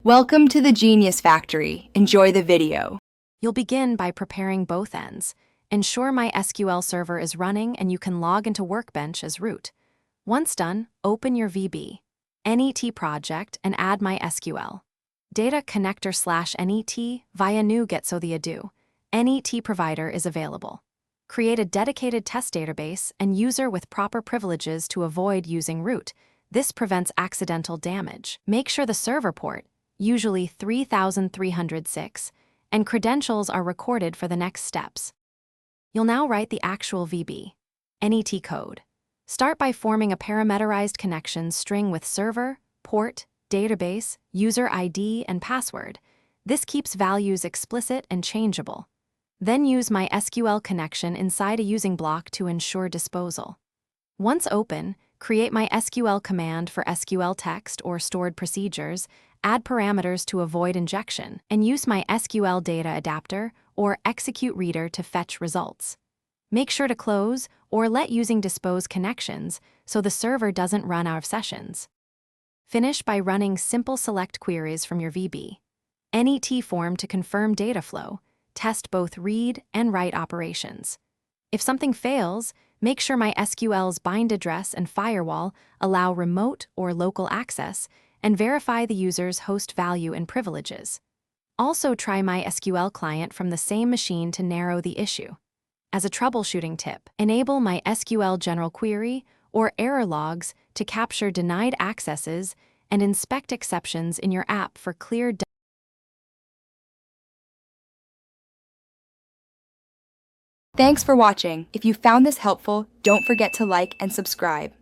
Welcome to the Genius Factory. Enjoy the video. You'll begin by preparing both ends. Ensure MySQL server is running and you can log into Workbench as root. Once done, open your VB, NET project and add MySQL. Data connector/NET via new getSoTheAdo. NET provider is available. Create a dedicated test database and user with proper privileges to avoid using root. This prevents accidental damage. Make sure the server port, usually 3306, and credentials are recorded for the next steps. You'll now write the actual VB, NET code. Start by forming a parameterized connection string with server, port, database, user ID, and password. This keeps values explicit and changeable. Then use MySQL connection inside a using block to ensure disposal. Once open, create MySQL command for SQL text or stored procedures, add parameters to avoid injection, and use MySQL data adapter or execute reader to fetch results. Make sure to close or let using dispose connections so the server doesn't run out of sessions. Finish by running simple select queries from your VB, NET form to confirm data flow, test both read and write operations. If something fails, make sure MySQL's bind address and firewall allow remote or local access, and verify the user's host value and privileges. Also try MySQL client from the same machine to narrow the issue. As a troubleshooting tip, enable MySQL general query or error logs to capture denied accesses and inspect exceptions in your app for clear. Thanks for watching. If you found this helpful, don't forget to like and subscribe.